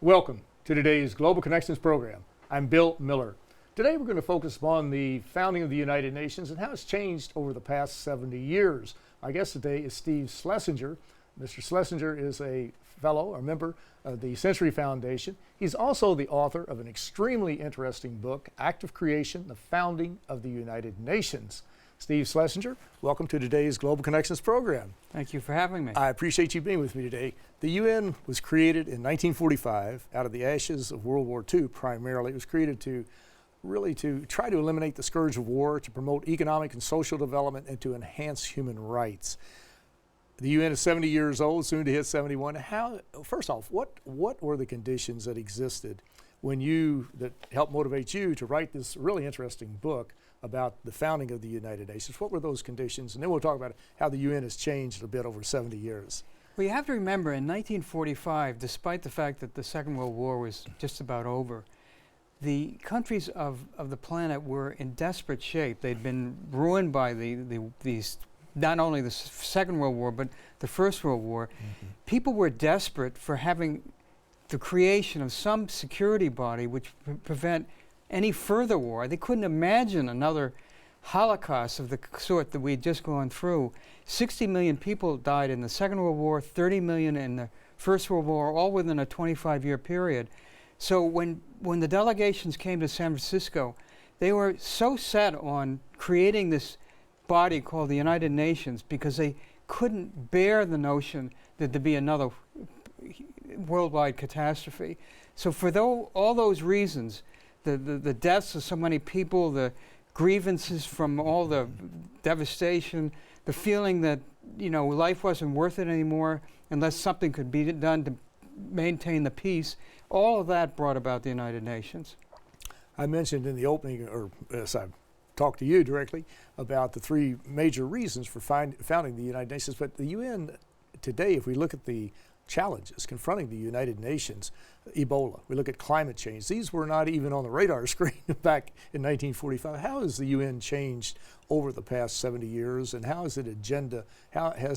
Welcome to today's Global Connections program. I'm Bill Miller. Today we're going to focus upon the founding of the United Nations and how it's changed over the past 70 years. Our guest today is Steve Schlesinger. Mr. Schlesinger is a fellow, a member of the Century Foundation. He's also the author of an extremely interesting book, Act of Creation, the Founding of the United Nations. Steve Schlesinger, welcome to today's Global Connections program. Thank you for having me. I appreciate you being with me today. The UN was created in 1945 out of the ashes of World War II primarily. It was created to try to eliminate the scourge of war, to promote economic and social development, and to enhance human rights. The UN is 70 years old, soon to hit 71. First off, what were the conditions that existed that helped motivate you to write this really interesting book about the founding of the United Nations? What were those conditions? And then we'll talk about how the UN has changed a bit over 70 years. Well, you have to remember in 1945, despite the fact that the Second World War was just about over, the countries of the planet were in desperate shape. They'd been ruined by these not only the Second World War, but the First World War. Mm-hmm. People were desperate for having the creation of some security body which prevent any further war. They couldn't imagine another Holocaust of the sort that we'd just gone through. 60 million people died in the Second World War, 30 million in the First World War, all within a 25-year period. So when the delegations came to San Francisco, they were so set on creating this body called the United Nations because they couldn't bear the notion that there'd be another worldwide catastrophe. So for all those reasons, the deaths of so many people, the grievances from all the devastation, the feeling that life wasn't worth it anymore unless something could be done to maintain the peace, all of that brought about the United Nations. I mentioned in the opening, or as I talked to you directly, about the three major reasons for founding the United Nations. But the UN today, if we look at the challenges confronting the United Nations, Ebola, we look at climate change, these were not even on the radar screen back in 1945. How has the UN changed over the past 70 years, and how has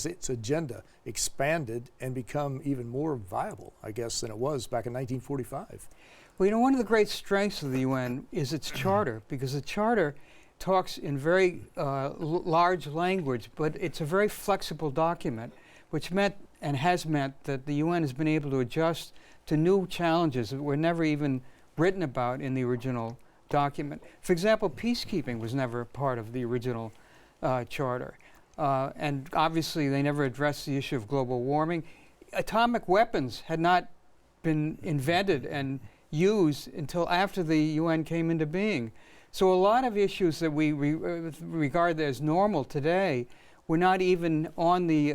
its agenda expanded and become even more viable, I guess, than it was back in 1945? Well, one of the great strengths of the UN is its charter, because the charter talks in very large language, but it's a very flexible document, which meant and has meant that the UN has been able to adjust to new challenges that were never even written about in the original document. For example, peacekeeping was never part of the original charter. And obviously they never addressed the issue of global warming. Atomic weapons had not been invented and used until after the UN came into being. So a lot of issues that we regard as normal today were not even on the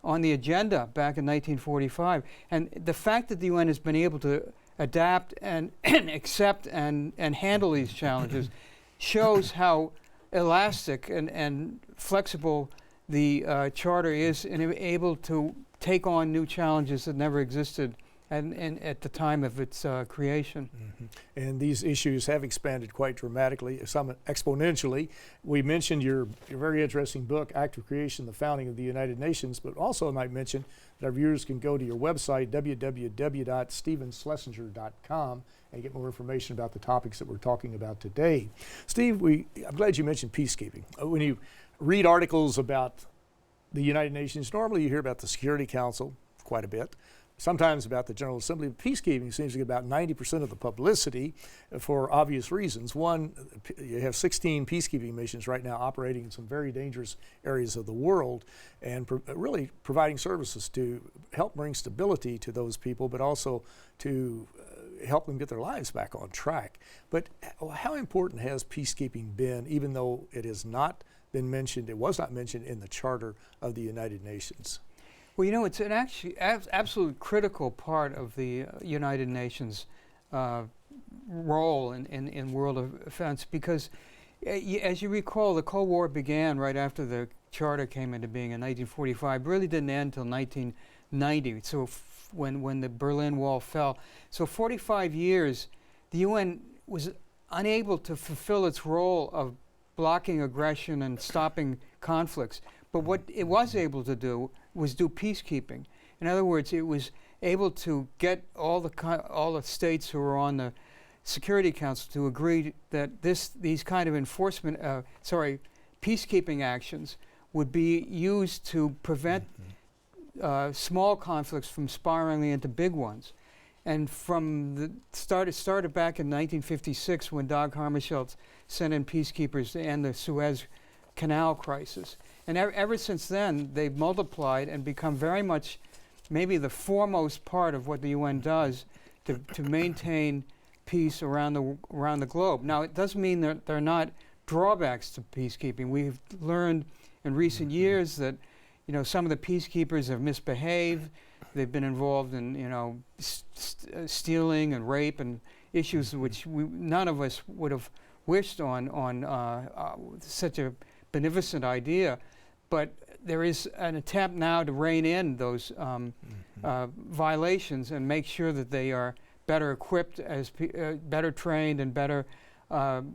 agenda back in 1945. And the fact that the UN has been able to adapt and accept and handle these challenges shows how elastic and flexible the charter is and able to take on new challenges that never existed and at the time of its creation. Mm-hmm. And these issues have expanded quite dramatically, some exponentially. We mentioned your very interesting book, Act of Creation, the Founding of the United Nations, but also I might mention that our viewers can go to your website, www.stevenschlesinger.com, and get more information about the topics that we're talking about today. Steve, I'm glad you mentioned peacekeeping. When you read articles about the United Nations, normally you hear about the Security Council quite a bit, sometimes about the General Assembly. Peacekeeping seems to get about 90% of the publicity for obvious reasons. One, you have 16 peacekeeping missions right now operating in some very dangerous areas of the world and really providing services to help bring stability to those people, but also to help them get their lives back on track. But how important has peacekeeping been, even though it has not been mentioned, it was not mentioned in the Charter of the United Nations? Well, it's an absolute critical part of the United Nations role in world events because, as you recall, the Cold War began right after the Charter came into being in 1945. Really didn't end until 1990, so when the Berlin Wall fell. So 45 years, the UN was unable to fulfill its role of blocking aggression and stopping conflicts. But what it was able to do was do peacekeeping. In other words, it was able to get all the states who are on the Security Council to agree that these kind of peacekeeping actions would be used to prevent small conflicts from spiraling into big ones. And from the start, it started back in 1956 when Dag Hammarskjöld sent in peacekeepers to end the Suez Canal crisis. And ever since then, they've multiplied and become very much maybe the foremost part of what the UN does to maintain peace around the globe. Now, it doesn't mean that there are not drawbacks to peacekeeping. We've learned in recent years that, you know, some of the peacekeepers have misbehaved. They've been involved in, you know, stealing and rape and issues which none of us would have wished on such a beneficent idea. But there is an attempt now to rein in those violations and make sure that they are better equipped, better trained, and better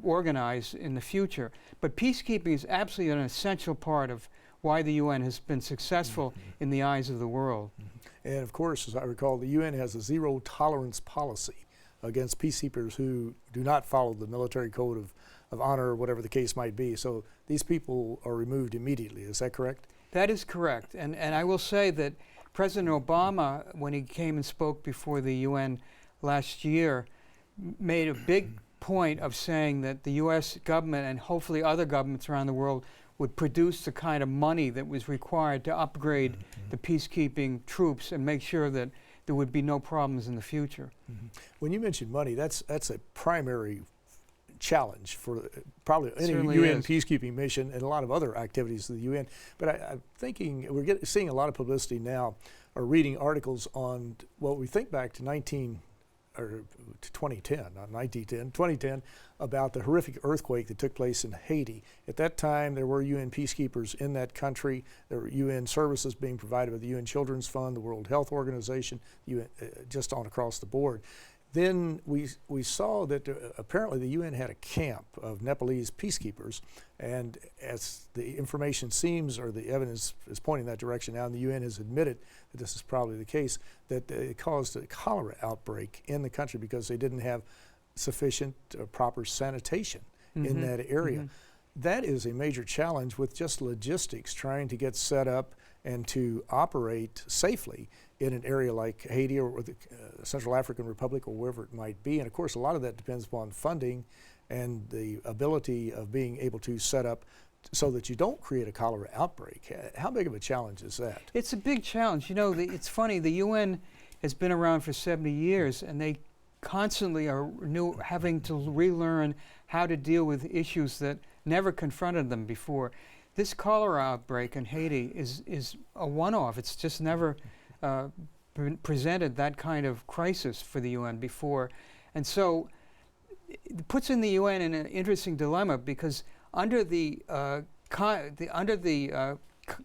organized in the future. But peacekeeping is absolutely an essential part of why the UN has been successful in the eyes of the world. And of course, as I recall, the UN has a zero tolerance policy against peacekeepers who do not follow the military code of honor, or whatever the case might be. So these people are removed immediately. Is that correct? That is correct. And I will say that President Obama, when he came and spoke before the UN last year, made a big point of saying that the U.S. government and hopefully other governments around the world would produce the kind of money that was required to upgrade the peacekeeping troops and make sure that there would be no problems in the future. When you mention money, that's a primary challenge for probably any Certainly UN is. peacekeeping mission and a lot of other activities of the UN. But I'm thinking we're seeing a lot of publicity now, or reading articles on what we think back to 2010, not 1910, 2010, about the horrific earthquake that took place in Haiti. At that time, there were UN peacekeepers in that country. There were UN services being provided by the UN Children's Fund, the World Health Organization, UN, just on across the board. Then we saw that apparently the UN had a camp of Nepalese peacekeepers, and as the information seems, or the evidence is pointing that direction now, and the UN has admitted that this is probably the case, that it caused a cholera outbreak in the country because they didn't have sufficient proper sanitation in that area. That is a major challenge with just logistics, trying to get set up and to operate safely in an area like Haiti or the Central African Republic or wherever it might be. And of course, a lot of that depends upon funding and the ability of being able to set up so that you don't create a cholera outbreak. How big of a challenge is that? It's a big challenge. You know, it's funny, the UN has been around for 70 years, and they constantly are having to relearn how to deal with issues that never confronted them before. This cholera outbreak in Haiti is a one-off. It's just never presented that kind of crisis for the UN before. And so it puts in the UN in an interesting dilemma, because under the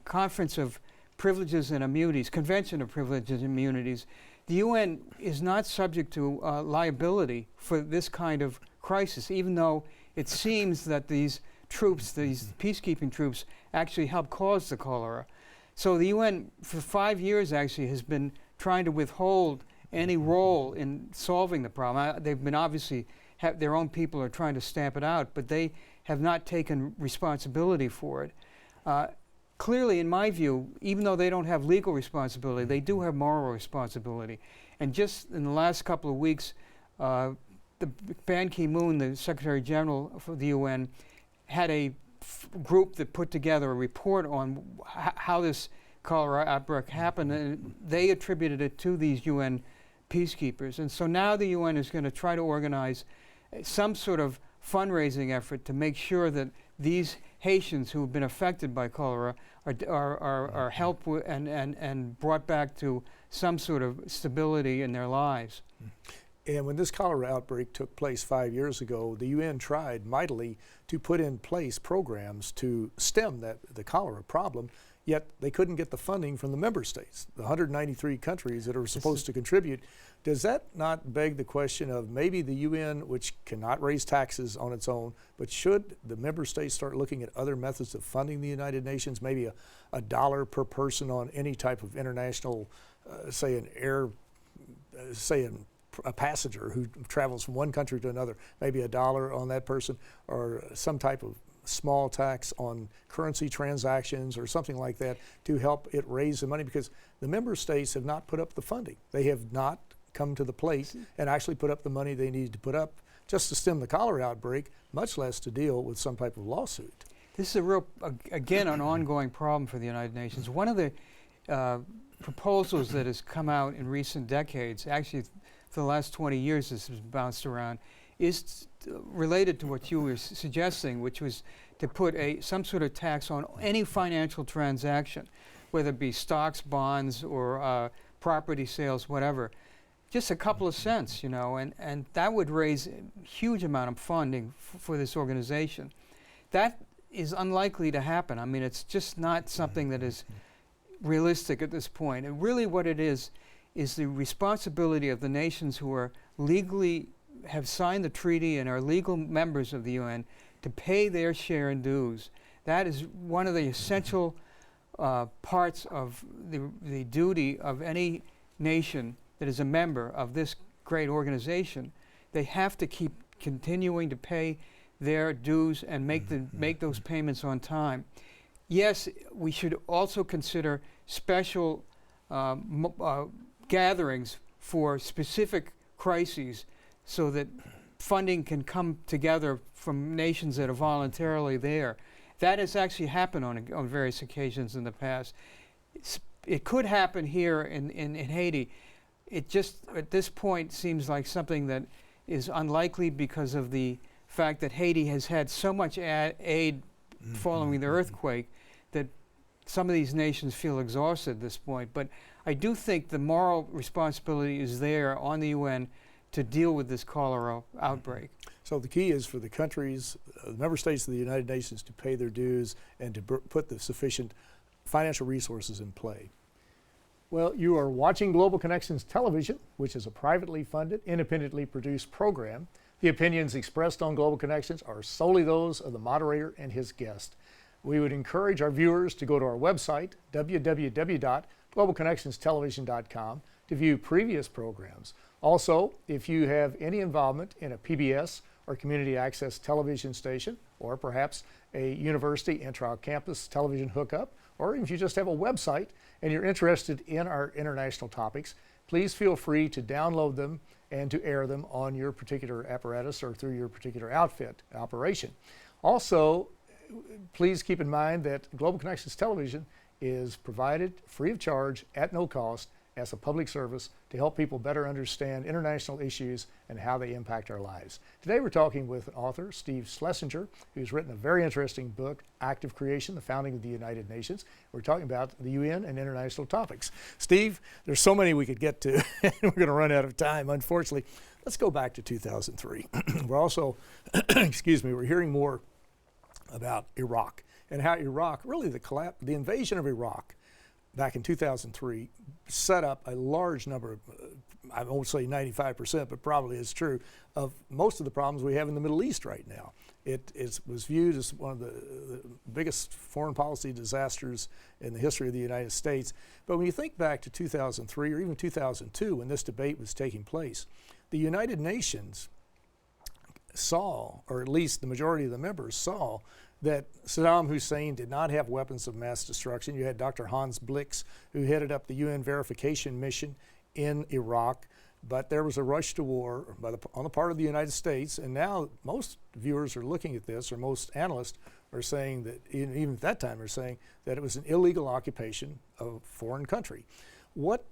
Conference of Privileges and Immunities, Convention of Privileges and Immunities, the UN is not subject to liability for this kind of crisis, even though it seems that these troops, these peacekeeping troops, actually helped cause the cholera. So the UN, for 5 years actually, has been trying to withhold any role in solving the problem. They've been obviously, their own people are trying to stamp it out, but they have not taken responsibility for it. Clearly, in my view, even though they don't have legal responsibility, they do have moral responsibility. And just in the last couple of weeks, Ban Ki-moon, the Secretary General for the UN, had a group that put together a report on how this cholera outbreak happened, and they attributed it to these UN peacekeepers. And so now the UN is going to try to organize some sort of fundraising effort to make sure that these Haitians who have been affected by cholera are helped and brought back to some sort of stability in their lives. And when this cholera outbreak took place 5 years ago, the UN tried mightily to put in place programs to stem the cholera problem, yet they couldn't get the funding from the member states, the 193 countries that are supposed to contribute. Does that not beg the question of maybe the UN, which cannot raise taxes on its own, but should the member states start looking at other methods of funding the United Nations, maybe a dollar per person on any type of international, say an air say, a passenger who travels from one country to another, maybe $1 on that person, or some type of small tax on currency transactions or something like that to help it raise the money, because the member states have not put up the funding. They have not come to the plate and actually put up the money they needed to put up just to stem the cholera outbreak, much less to deal with some type of lawsuit. This is a real, again, an ongoing problem for the United Nations. One of the proposals that has come out in recent decades, actually for the last 20 years this has bounced around, is related to what you were suggesting, which was to put some sort of tax on any financial transaction, whether it be stocks, bonds, or property sales, whatever. Just a couple of cents, you know, and that would raise a huge amount of funding for this organization. That is unlikely to happen. I mean, it's just not something that is realistic at this point. And really what it is the responsibility of the nations who are legally have signed the treaty and are legal members of the UN to pay their share in dues. That is one of the essential parts of the duty of any nation that is a member of this great organization. They have to keep continuing to pay their dues and make those payments on time. Yes, we should also consider special gatherings for specific crises so that funding can come together from nations that are voluntarily there. That has actually happened on various occasions in the past. It could happen here in Haiti. It just, at this point, seems like something that is unlikely because of the fact that Haiti has had so much aid following the earthquake that some of these nations feel exhausted at this point. But I do think the moral responsibility is there on the UN to deal with this cholera outbreak. So the key is for the countries, the member states of the United Nations, to pay their dues and to put the sufficient financial resources in play. Well, you are watching Global Connections Television, which is a privately funded, independently produced program. The opinions expressed on Global Connections are solely those of the moderator and his guest. We would encourage our viewers to go to our website, www.globalconnectionstelevision.com, to view previous programs. Also, if you have any involvement in a PBS or community access television station, or perhaps a university intra-campus television hookup, or if you just have a website and you're interested in our international topics, please feel free to download them and to air them on your particular apparatus or through your particular outfit operation. Also, please keep in mind that Global Connections Television is provided free of charge at no cost as a public service to help people better understand international issues and how they impact our lives. Today we're talking with author Steve Schlesinger, who's written a very interesting book, Active Creation, the Founding of the United Nations. We're talking about the UN and international topics. Steve, there's so many we could get to, and we're going to run out of time, unfortunately. Let's go back to 2003. We're also, excuse me, we're hearing more about Iraq and how Iraq, really the invasion of Iraq back in 2003 set up a large number of, I won't say 95%, but probably it's true, of most of the problems we have in the Middle East right now. It was viewed as one of the biggest foreign policy disasters in the history of the United States. But when you think back to 2003 or even 2002 when this debate was taking place, the United Nations saw, or at least the majority of the members saw, that Saddam Hussein did not have weapons of mass destruction. You had Dr. Hans Blix, who headed up the UN verification mission in Iraq, but there was a rush to war on the part of the United States, and now most viewers are looking at this, or most analysts are saying that, even at that time, are saying that it was an illegal occupation of a foreign country. What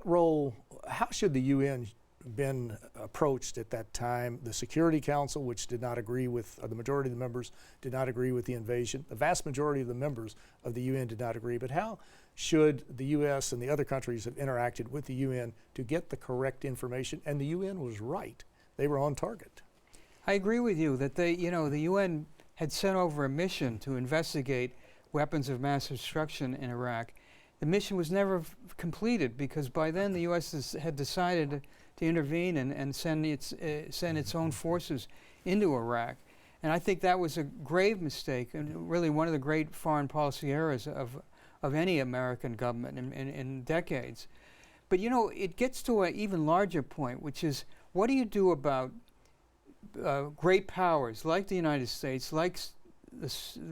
role, how should the UN been approached at that time? The Security Council, which did not agree with, the majority of the members did not agree with the invasion. The vast majority of the members of the UN did not agree, but how should the US and the other countries have interacted with the UN to get the correct information? And the UN was right. They were on target. I agree with you that the UN had sent over a mission to investigate weapons of mass destruction in Iraq. The mission was never completed because by then the US had decided to intervene and send its own forces into Iraq. And I think that was a grave mistake and really one of the great foreign policy errors of any American government in decades. But you know, it gets to an even larger point, which is, what do you do about great powers like the United States, like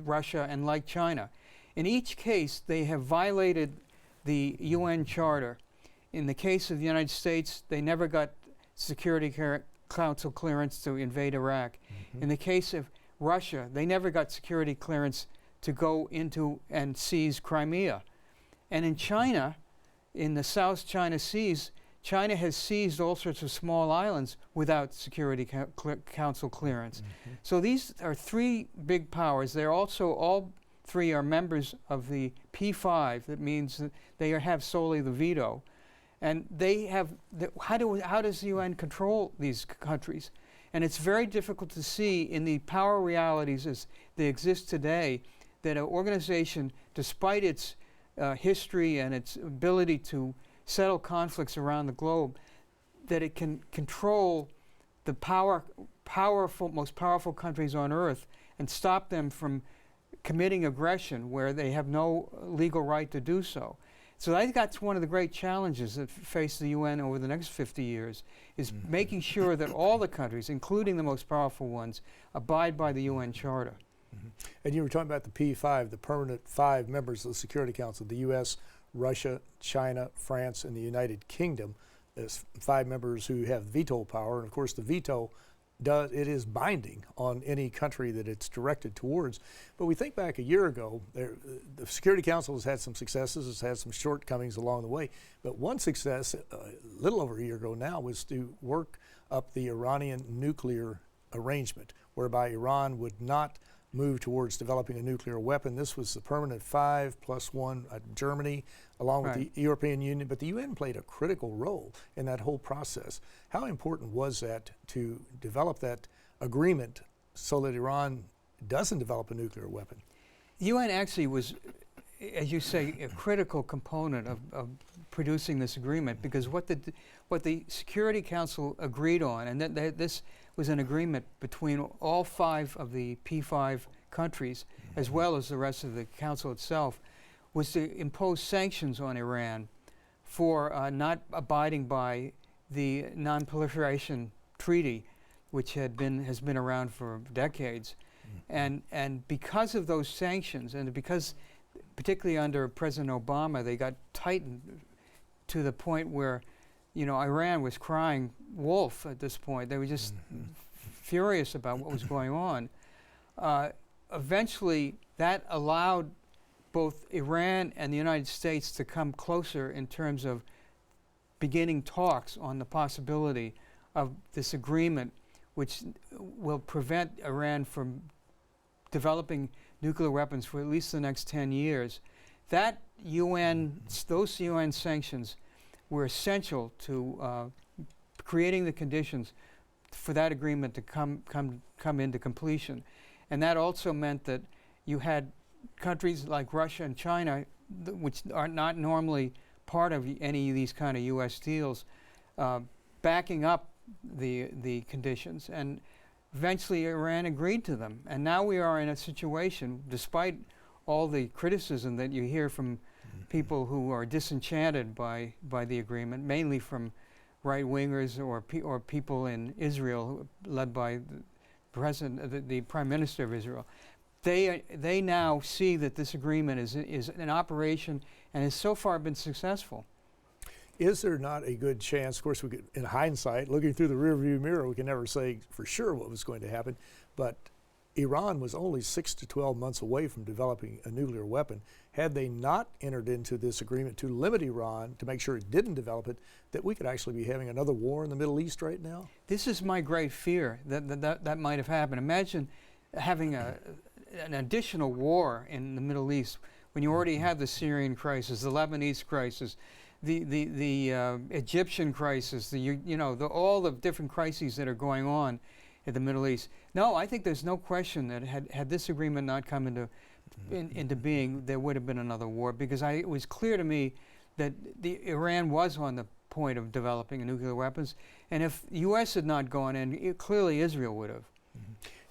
Russia, and like China? In each case, they have violated the UN Charter. In the case of the United States, they never got Security Council clearance to invade Iraq. Mm-hmm. In the case of Russia, they never got security clearance to go into and seize Crimea. And in China, in the South China Seas, China has seized all sorts of small islands without Security Council clearance. Mm-hmm. So these are three big powers. They're also, all three are members of the P5. That means that they have solely the veto. And they have, how does the UN control these countries? And it's very difficult to see in the power realities as they exist today that an organization, despite its history and its ability to settle conflicts around the globe, that it can control the most powerful countries on earth and stop them from committing aggression where they have no legal right to do so. So I think that's one of the great challenges that face the UN over the next 50 years, is making sure that all the countries, including the most powerful ones, abide by the UN Charter. Mm-hmm. And you were talking about the P5, the permanent 5 members of the Security Council, the U.S., Russia, China, France, and the United Kingdom. There's 5 members who have veto power, and of course the veto it is binding on any country that it's directed towards. But we think back a year ago, the Security Council has had some successes, has had some shortcomings along the way. But one success, a little over a year ago now, was to work up the Iranian nuclear arrangement, whereby Iran would not move towards developing a nuclear weapon. This was the permanent 5 plus 1, Germany, along with the European Union. But the UN played a critical role in that whole process. How important was that to develop that agreement so that Iran doesn't develop a nuclear weapon? The UN actually was, as you say, a critical component of producing this agreement, because what the Security Council agreed on, and this was an agreement between all 5 of the P5 countries, as well as the rest of the Council itself, was to impose sanctions on Iran for not abiding by the Non-Proliferation Treaty, which has been around for decades. And because of those sanctions, and because particularly under President Obama, they got tightened to the point where, you know, Iran was crying wolf at this point. They were just furious about what was going on. Eventually, that allowed both Iran and the United States to come closer in terms of beginning talks on the possibility of this agreement, which will prevent Iran from developing nuclear weapons for at least the next 10 years. Those UN sanctions were essential to creating the conditions for that agreement to come into completion. And that also meant that you had countries like Russia and China, which are not normally part of any of these kind of U.S. deals, backing up the conditions. And eventually Iran agreed to them. And now we are in a situation, despite all the criticism that you hear from people who are disenchanted by the agreement, mainly from right-wingers or people in Israel, led by the Prime Minister of Israel. They now see that this agreement is an operation and has so far been successful. Is there not a good chance, of course, we could, in hindsight, looking through the rearview mirror, we can never say for sure what was going to happen, but Iran was only 6 to 12 months away from developing a nuclear weapon. Had they not entered into this agreement to limit Iran, to make sure it didn't develop it, that we could actually be having another war in the Middle East right now? This is my great fear, that might have happened. Imagine having an additional war in the Middle East when you already have the Syrian crisis, the Lebanese crisis, the Egyptian crisis, all the different crises that are going on in the Middle East. No, I think there's no question that had this agreement not come into being, there would have been another war, because it was clear to me that Iran was on the point of developing nuclear weapons, and if the U.S. had not gone in, clearly Israel would have.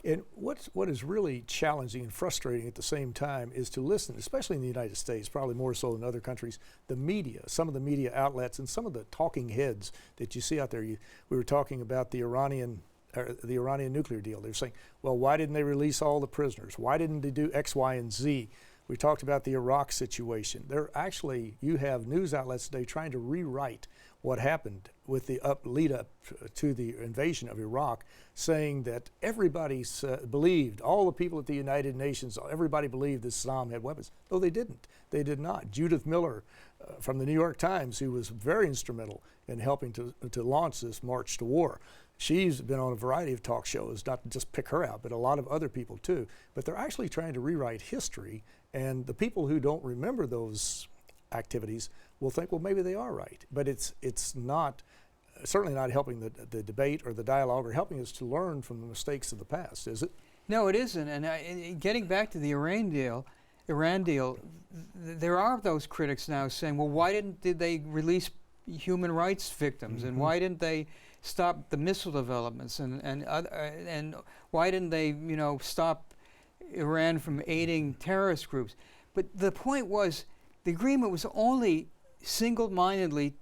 And what is really challenging and frustrating at the same time is to listen, especially in the United States, probably more so in other countries, the media, some of the media outlets and some of the talking heads that you see out there. We were talking about the Iranian nuclear deal. They're saying, well, why didn't they release all the prisoners? Why didn't they do X, Y, and Z? We talked about the Iraq situation. You have news outlets today trying to rewrite what happened with the lead up to the invasion of Iraq, saying that everybody believed, all the people at the United Nations, everybody believed that Saddam had weapons. No, they didn't. They did not. Judith Miller from the New York Times, who was very instrumental in helping to launch this march to war. She's been on a variety of talk shows, not to just pick her out, but a lot of other people too. But they're actually trying to rewrite history, and the people who don't remember those activities will think, well, maybe they are right. But it's not, certainly not helping the debate or the dialogue or helping us to learn from the mistakes of the past, is it? No, it isn't. And getting back to the Iran deal, there are those critics now saying, well, why did they release human rights victims, and why didn't they stop the missile developments, and why didn't they, stop Iran from aiding terrorist groups? But the point was, the agreement was only single-mindedly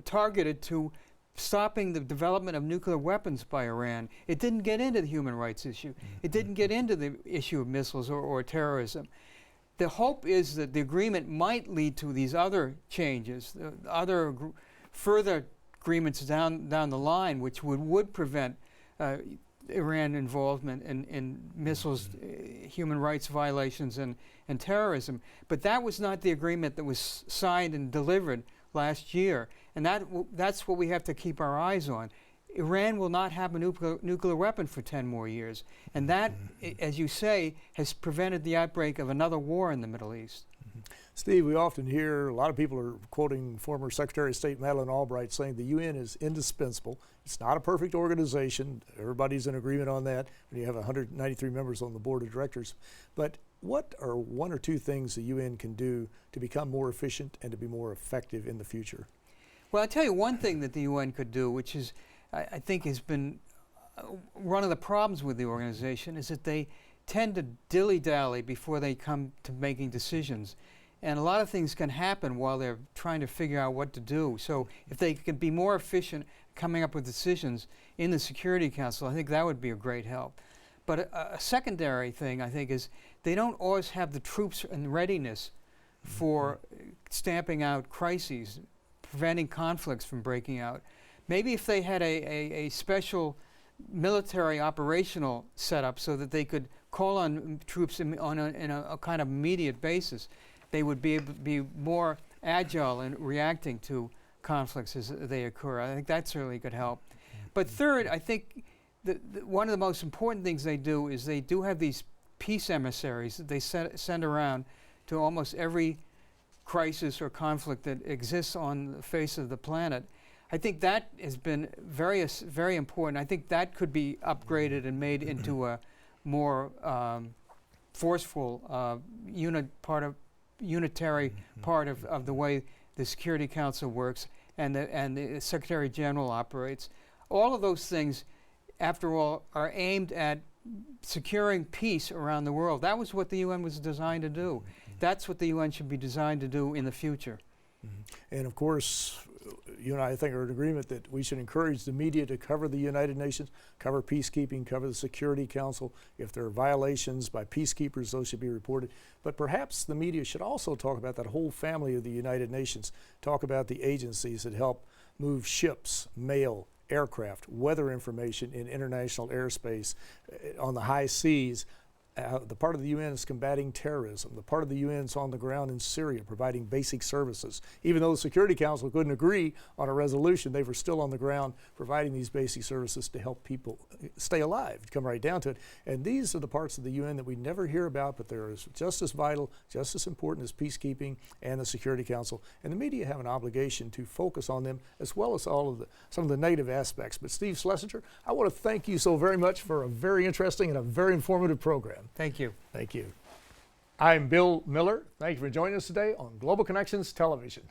targeted to stopping the development of nuclear weapons by Iran. It didn't get into the human rights issue. It didn't get into the issue of missiles or terrorism. The hope is that the agreement might lead to these other changes, further agreements down the line, which would prevent Iran involvement in missiles, human rights violations, and terrorism. But that was not the agreement that was signed and delivered last year. And that's what we have to keep our eyes on. Iran will not have a nuclear weapon for 10 more years. And that, as you say, has prevented the outbreak of another war in the Middle East. Steve, we often hear, a lot of people are quoting former Secretary of State Madeleine Albright saying the UN is indispensable. It's not a perfect organization. Everybody's in agreement on that. And you have 193 members on the board of directors. But what are one or two things the UN can do to become more efficient and to be more effective in the future? Well, I'll tell you one thing that the UN could do, which is, I think has been one of the problems with the organization, is that they tend to dilly-dally before they come to making decisions. And a lot of things can happen while they're trying to figure out what to do. So if they could be more efficient coming up with decisions in the Security Council, I think that would be a great help. But a secondary thing, I think, is they don't always have the troops in readiness for stamping out crises, preventing conflicts from breaking out. Maybe if they had a special military operational setup so that they could call on troops in a kind of immediate basis, they would be able to be more agile in reacting to conflicts as they occur. I think that certainly could help. But third, I think one of the most important things they do is they do have these peace emissaries that they send around to almost every crisis or conflict that exists on the face of the planet. I think that has been very important. I think that could be upgraded and made into a more forceful unitary part of the way the Security Council works and the Secretary General operates. All of those things, after all, are aimed at securing peace around the world. That was what the UN was designed to do. That's what the UN should be designed to do in the future. And of course, you and I think are in agreement that we should encourage the media to cover the United Nations, cover peacekeeping, cover the Security Council. If there are violations by peacekeepers, those should be reported. But perhaps the media should also talk about that whole family of the United Nations, talk about the agencies that help move ships, mail, aircraft, weather information in international airspace, on the high seas. The part of the UN is combating terrorism. The part of the UN is on the ground in Syria providing basic services. Even though the Security Council couldn't agree on a resolution, they were still on the ground providing these basic services to help people stay alive, to come right down to it. And these are the parts of the UN that we never hear about, but they're just as vital, just as important as peacekeeping and the Security Council. And the media have an obligation to focus on them as well as some of the negative aspects. But Steve Schlesinger, I want to thank you so very much for a very interesting and a very informative program. Thank you. Thank you. I'm Bill Miller. Thank you for joining us today on Global Connections Television.